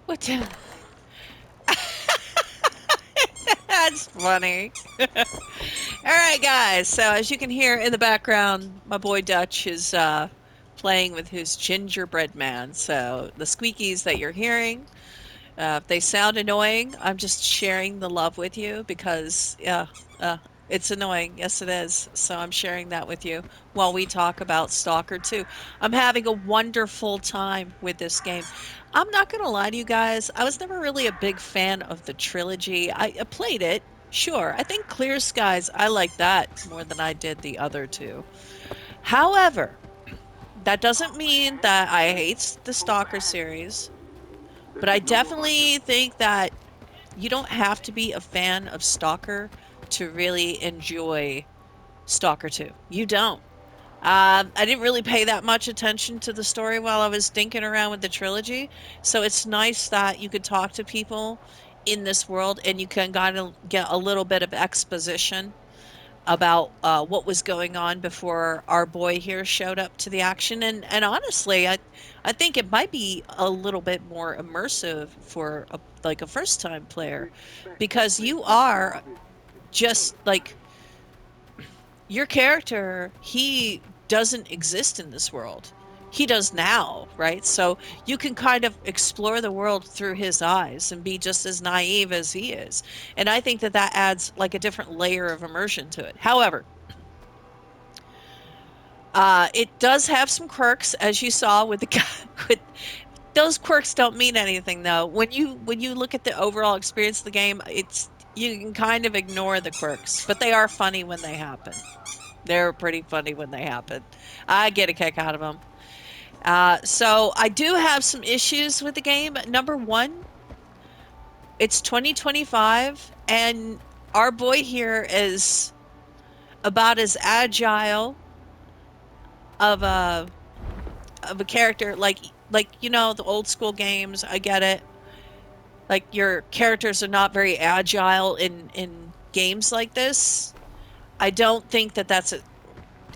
What? That's funny. All right, guys. So as you can hear in the background, my boy Dutch is playing with his gingerbread man. So the squeakies that you're hearing, if they sound annoying, I'm just sharing the love with you because, yeah, it's annoying. Yes, it is. So I'm sharing that with you while we talk about Stalker 2. I'm having a wonderful time with this game. I'm not going to lie to you guys. I was never really a big fan of the trilogy. I played it. Sure. I think Clear Skies, I like that more than I did the other two. However, that doesn't mean that I hate the Stalker series, but I definitely think that you don't have to be a fan of Stalker to really enjoy Stalker 2. You don't. I didn't really pay that much attention to the story while I was dinking around with the trilogy, so it's nice that you could talk to people in this world and you can kind of get a little bit of exposition about what was going on before our boy here showed up to the action. And honestly, I think it might be a little bit more immersive for like a first time player because you are just like your character, he doesn't exist in this world. He does now, right? So you can kind of explore the world through his eyes and be just as naive as he is. And I think that that adds like a different layer of immersion to it. However, it does have some quirks, as you saw with the guy. With those quirks don't mean anything though. When you look at the overall experience of the game, it's you can kind of ignore the quirks, but they are funny when they happen. They're pretty funny when they happen. I get a kick out of them. So I do have some issues with the game. Number one, it's 2025, and our boy here is about as agile of a character like you know the old school games. I get it. Like your characters are not very agile in games like this. I don't think that that's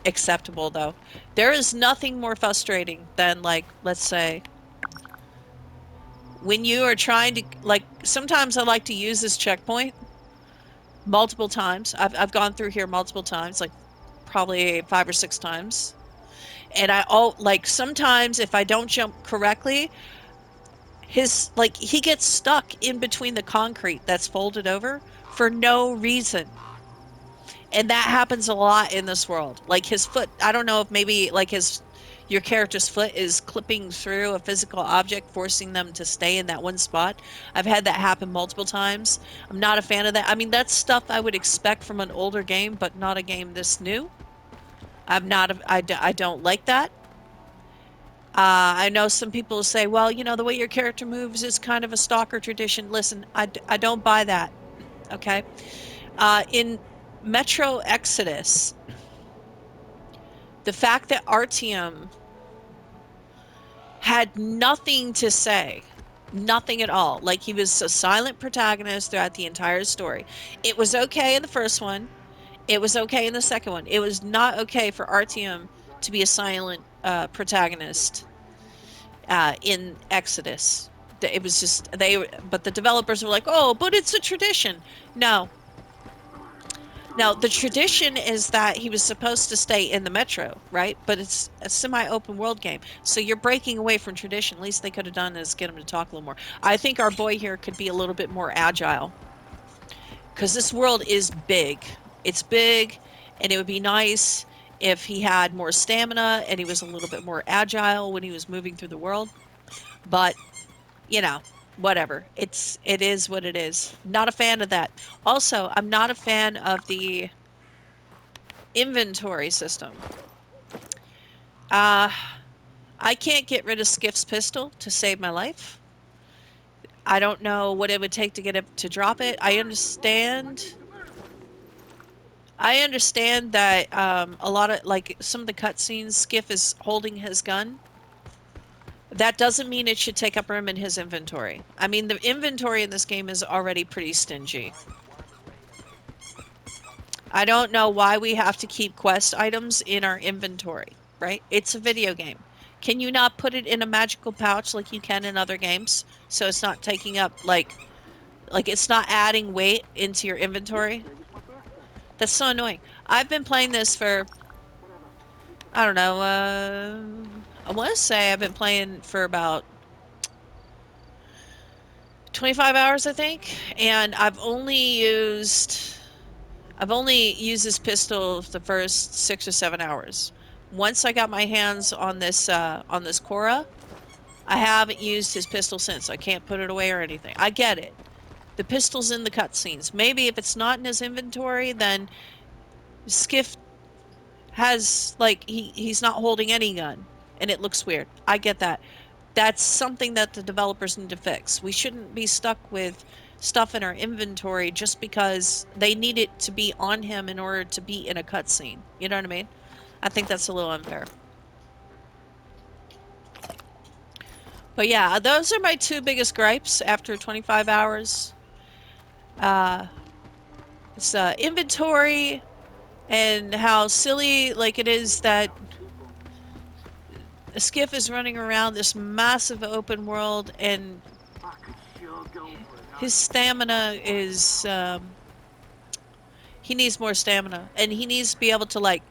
acceptable though. There is nothing more frustrating than like let's say when you are trying to like sometimes I like to use this checkpoint multiple times. I've gone through here multiple times, like probably 5 or 6 times. And I all like sometimes if I don't jump correctly, his like he gets stuck in between the concrete that's folded over for no reason. And that happens a lot in this world. Like his foot, I don't know if maybe like his your character's foot is clipping through a physical object, forcing them to stay in that one spot. I've had that happen multiple times. I'm not a fan of that. I mean, that's stuff I would expect from an older game, but not a game this new. I'm not, I don't like that. I know some people say, well, you know, the way your character moves is kind of a stalker tradition. Listen, I don't buy that. Okay. In Metro Exodus, the fact that Artyom had nothing to say, nothing at all, like he was a silent protagonist throughout the entire story. It was okay in the first one. It was okay in the second one. It was not okay for Artyom to be a silent protagonist in Exodus. It was just but the developers were like, "Oh, but it's a tradition." No, no, the tradition is that he was supposed to stay in the metro, right? But it's a semi-open world game, so you're breaking away from tradition. Least they could have done is get him to talk a little more. I think our boy here could be a little bit more agile because this world is big. It's big, and it would be nice if he had more stamina and he was a little bit more agile when he was moving through the world. But you know, whatever. It is what it is. Not a fan of that. Also, I'm not a fan of the inventory system. Uh, I can't get rid of Skiff's pistol to save my life. I don't know what it would take to get it to drop it. I understand that a lot of like some of the cutscenes, Skiff is holding his gun. That doesn't mean it should take up room in his inventory. I mean, the inventory in this game is already pretty stingy. I don't know why we have to keep quest items in our inventory, right? It's a video game. Can you not put it in a magical pouch like you can in other games so it's not taking up like it's not adding weight into your inventory? That's so annoying. I've been playing this for I don't know, I want to say I've been playing for about 25 hours, I think, and I've only used this pistol the first 6 or 7 hours. Once I got my hands on this Cora, I haven't used his pistol since. I can't put it away or anything. I get it. The pistol's in the cutscenes. Maybe if it's not in his inventory, then Skiff has like he's not holding any gun and it looks weird. I get that. That's something that the developers need to fix. We shouldn't be stuck with stuff in our inventory just because they need it to be on him in order to be in a cutscene. You know what I mean? I think that's a little unfair. But yeah, those are my two biggest gripes after 25 hours. Uh, it's inventory and how silly like it is that a skiff is running around this massive open world and his stamina is he needs more stamina and he needs to be able to like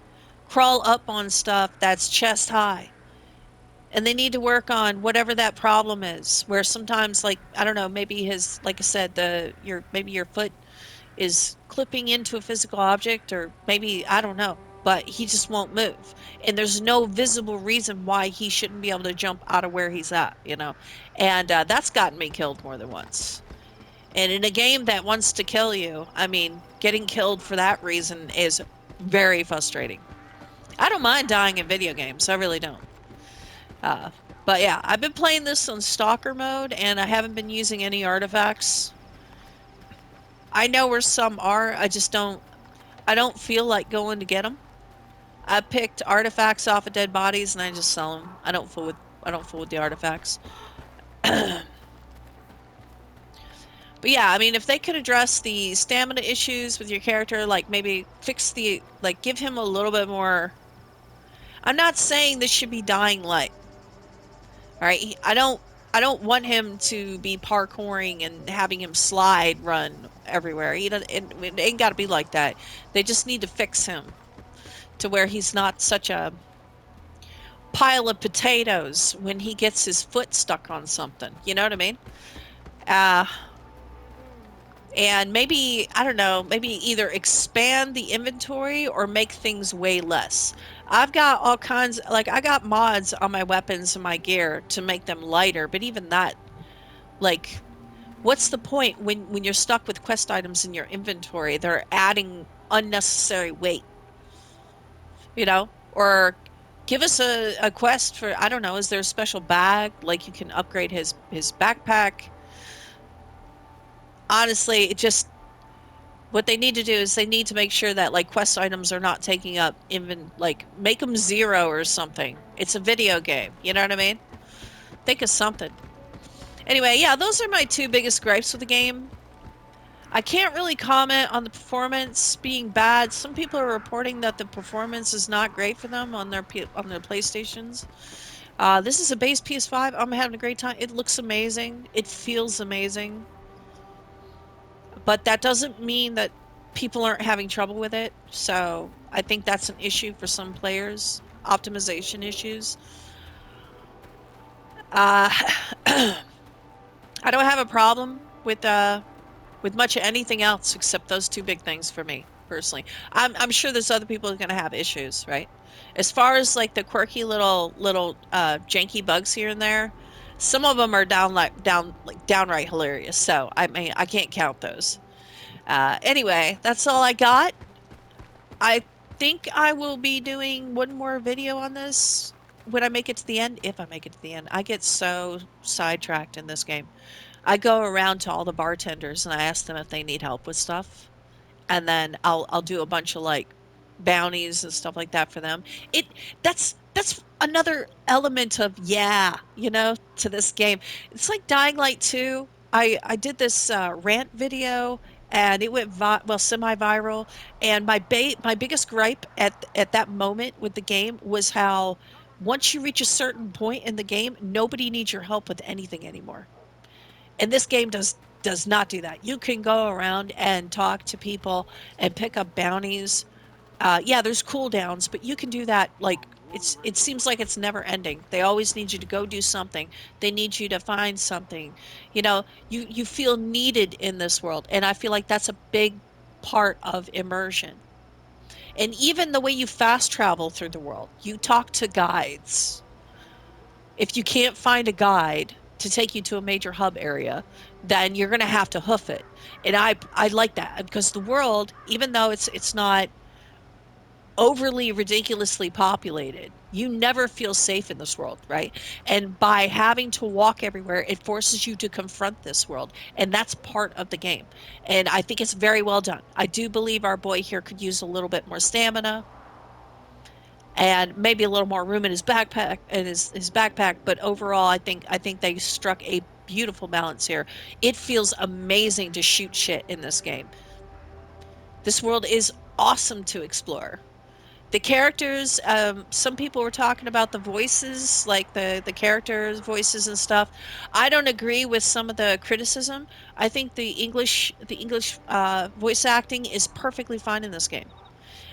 crawl up on stuff that's chest high. And they need to work on whatever that problem is, where sometimes like I don't know, maybe his like I said, the your maybe your foot is clipping into a physical object or maybe I don't know, but he just won't move. And there's no visible reason why he shouldn't be able to jump out of where he's at, you know. And that's gotten me killed more than once. And in a game that wants to kill you, I mean, getting killed for that reason is very frustrating. I don't mind dying in video games. I really don't. Uh, but yeah, I've been playing this on stalker mode and I haven't been using any artifacts. I know where some are. I don't feel like going to get them. I picked artifacts off of dead bodies and I just sell them. I don't fool with the artifacts. But yeah, I mean, if they could address the stamina issues with your character, like maybe fix the, like give him a little bit more. I'm not saying this should be dying light. All right. I don't want him to be parkouring and having him slide run everywhere. It ain't got to be like that. They just need to fix him to where he's not such a pile of potatoes when he gets his foot stuck on something. You know what I mean? Uh, and maybe, I don't know, maybe either expand the inventory or make things weigh less. I've got all kinds, like, I got mods on my weapons and my gear to make them lighter, but even that, like, what's the point when you're stuck with quest items in your inventory? They're adding unnecessary weight, you know? Or give us a quest for, I don't know, is there a special bag? Like you can upgrade his backpack. Honestly, it just what they need to do is they need to make sure that like quest items are not taking up even like make them zero or something. It's a video game. You know what I mean? Think of something. Anyway, yeah, those are my two biggest gripes with the game. I can't really comment on the performance being bad. Some people are reporting that the performance is not great for them on on their PlayStations. This is a base PS5. I'm having a great time. It looks amazing. It feels amazing. But that doesn't mean that people aren't having trouble with it. So I think that's an issue for some players. Optimization issues. Uh, I don't have a problem with much of anything else except those two big things for me personally. I'm sure there's other people who are gonna have issues, right? As far as like the quirky little janky bugs here and there, some of them are downright hilarious. So I mean I can't count those. Anyway, that's all I got. I think I will be doing one more video on this when I make it to the end, if I make it to the end. I get so sidetracked in this game. I go around to all the bartenders and I ask them if they need help with stuff. And then I'll do a bunch of like bounties and stuff like that for them. It that's another element of yeah, you know, to this game. It's like Dying Light 2. I did this rant video and it went semi-viral. And my biggest gripe at that moment with the game was how once you reach a certain point in the game, nobody needs your help with anything anymore. And this game does not do that. You can go around and talk to people and pick up bounties. Yeah, there's cooldowns, but you can do that like it seems like it's never ending. They always need you to go do something. They need you to find something. You feel needed in this world, and I feel like that's a big part of immersion. And even the way you fast travel through the world, you talk to guides. If you can't find a guide to take you to a major hub area, then you're going to have to hoof it. And I like that because the world, even though it's not overly ridiculously populated, you never feel safe in this world, right? And by having to walk everywhere, it forces you to confront this world, and that's part of the game. And I think it's very well done. I do believe our boy here could use a little bit more stamina and maybe a little more room in his backpack, but overall I think they struck a beautiful balance here. It feels amazing to shoot shit in this game. This world is awesome to explore. The characters, some people were talking about the voices, like the characters voices and stuff. I don't agree with some of the criticism. I think the English voice acting is perfectly fine in this game.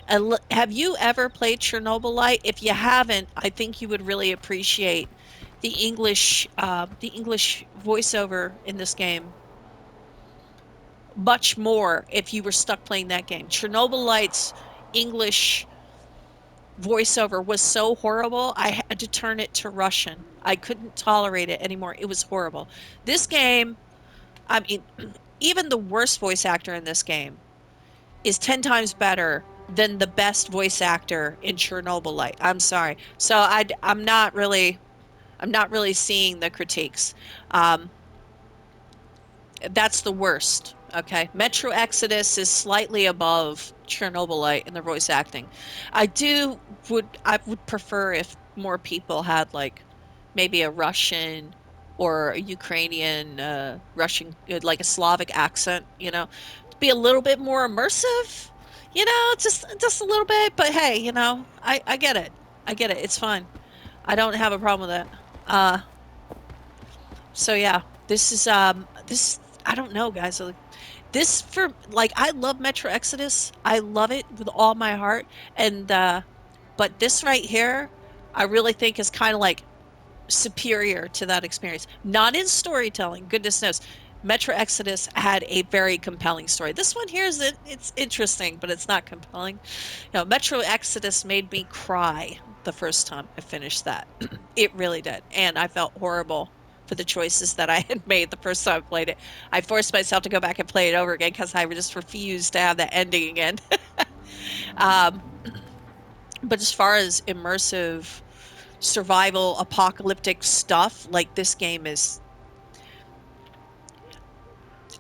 And have you ever played Chernobyl Light? If you haven't, I think you would really appreciate the English voiceover in this game much more if you were stuck playing that game. Chernobyl Light's English voiceover was so horrible, I had to turn it to Russian. I couldn't tolerate it anymore. It was horrible. This game, I mean, even the worst voice actor in this game is 10 times better than the best voice actor in Chernobyl Light. I'm sorry. So I'm not really seeing the critiques. Um, that's the worst. Okay. Metro Exodus is slightly above Chernobylite in the voice acting. I would prefer if more people had like maybe a Russian or a Ukrainian Russian like a Slavic accent, to be a little bit more immersive, just a little bit, but hey, I get it. I get it. It's fine. I don't have a problem with that. So yeah, this I don't know, guys. This for like I love Metro Exodus. I love it with all my heart. And but this right here, I really think is kind of like superior to that experience. Not in storytelling, goodness knows. Metro Exodus had a very compelling story. This one here it's interesting, but it's not compelling. Metro Exodus made me cry the first time I finished that. It really did. And I felt horrible for the choices that I had made the first time I played it. I forced myself to go back and play it over again because I just refused to have that ending again. Um, but as far as immersive survival apocalyptic stuff, like this game is,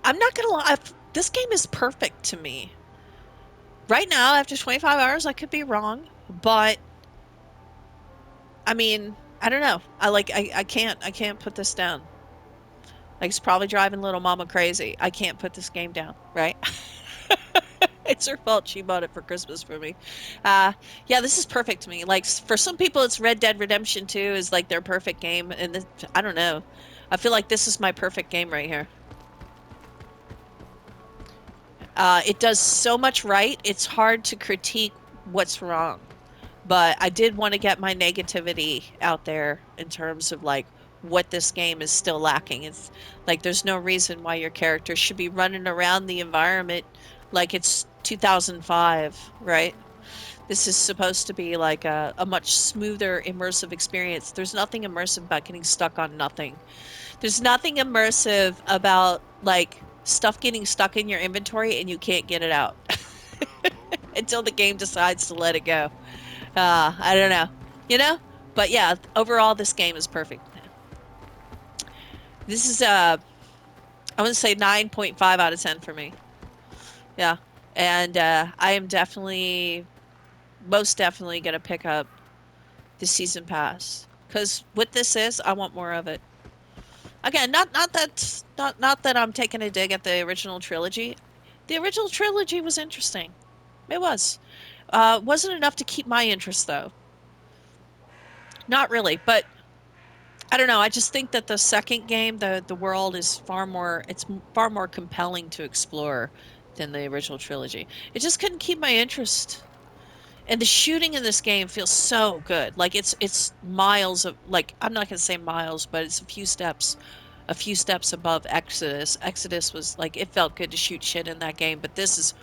I'm not gonna lie, this game is perfect to me. Right now, after 25 hours, I could be wrong, but I mean, I don't know. I can't put this down. Like it's probably driving little mama crazy. I can't put this game down, right? It's her fault she bought it for Christmas for me. Uh, yeah, this is perfect to me. Like for some people, it's Red Dead Redemption 2 is like their perfect game, and I don't know. I feel like this is my perfect game right here. It does so much right. It's hard to critique what's wrong. But I did want to get my negativity out there in terms of like what this game is still lacking. It's like there's no reason why your character should be running around the environment like it's 2005, right? This is supposed to be like a much smoother, immersive experience. There's nothing immersive about getting stuck on nothing. There's nothing immersive about like stuff getting stuck in your inventory and you can't get it out until the game decides to let it go. I don't know, you know? But yeah, overall, this game is perfect. This is, I want to say 9.5 out of 10 for me. Yeah. And I am most definitely going to pick up the season pass. Because what this is, I want more of it. Again, not that I'm taking a dig at the original trilogy. The original trilogy was interesting. It was. Wasn't enough to keep my interest though. Not really, but I don't know. I just think that the second game, the world is far more compelling to explore than the original trilogy. It just couldn't keep my interest. And the shooting in this game feels so good. Like it's miles of like I'm not gonna say miles, but it's a few steps above Exodus. Exodus was like it felt good to shoot shit in that game, but this is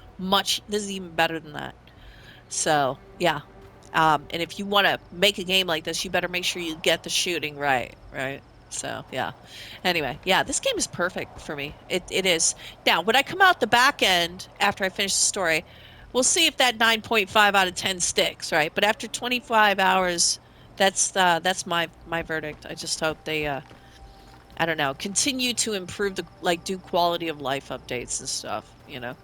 even better than that. So yeah. And if you want to make a game like this, you better make sure you get the shooting right, right? So yeah. Anyway, yeah, this game is perfect for me. It is. Now, when I come out the back end after I finish the story, we'll see if that 9.5 out of 10 sticks, right? But after 25 hours, that's my verdict. I just hope they I don't know, continue to improve the like do quality of life updates and stuff, you know.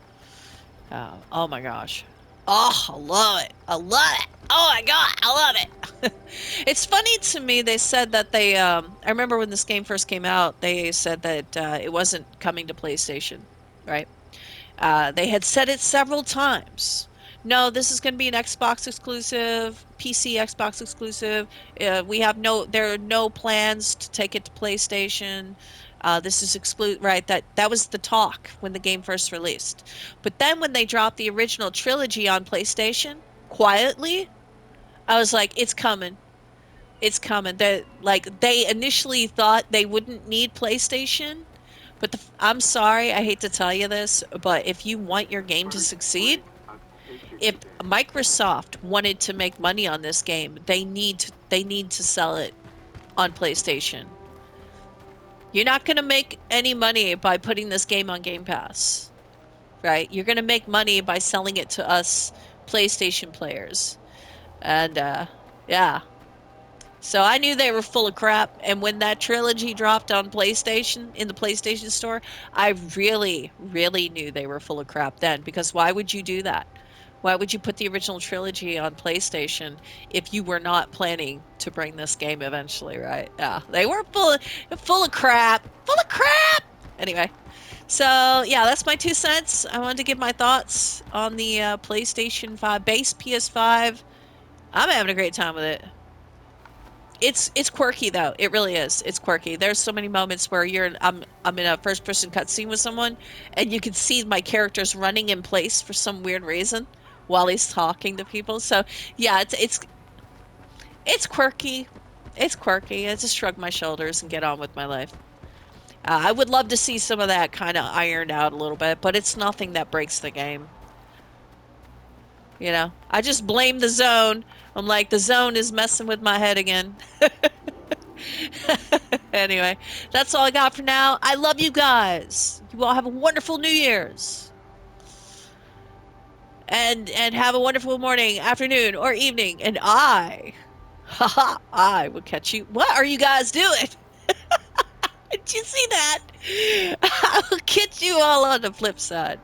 Oh my gosh. Oh, I love it. I love it. Oh my God, I love it. It's funny to me, they said that I remember when this game first came out, they said that it wasn't coming to PlayStation, right? They had said it several times. No, this is going to be an Xbox exclusive, PC Xbox exclusive. There are no plans to take it to PlayStation. This is right? That was the talk when the game first released. But then when they dropped the original trilogy on PlayStation, quietly, I was like, it's coming. It's coming. They initially thought they wouldn't need PlayStation, but I'm sorry, I hate to tell you this, but if you want your game to succeed, if Microsoft wanted to make money on this game, they need to sell it on PlayStation. You're not going to make any money by putting this game on Game Pass, right? You're going to make money by selling it to us PlayStation players. And yeah, so I knew they were full of crap. And when that trilogy dropped on PlayStation in the PlayStation Store, I really, really knew they were full of crap then. Because why would you do that? Why would you put the original trilogy on PlayStation if you were not planning to bring this game eventually, right? Yeah, they were full of crap. Full of crap. Anyway, so yeah, that's my 2 cents. I wanted to give my thoughts on the PlayStation 5 base PS5. I'm having a great time with it. It's quirky though. It really is. It's quirky. There's so many moments where I'm in a first person cutscene with someone and you can see my character's running in place for some weird reason while he's talking to people. So yeah, it's quirky. It's quirky. I just shrug my shoulders and get on with my life. I would love to see some of that kind of ironed out a little bit, but it's nothing that breaks the game. You know, I just blame the zone. I'm like, the zone is messing with my head again. Anyway, that's all I got for now. I love you guys. You all have a wonderful New Year's. And have a wonderful morning, afternoon, or evening. And I will catch you. What are you guys doing? Did you see that? I will catch you all on the flip side.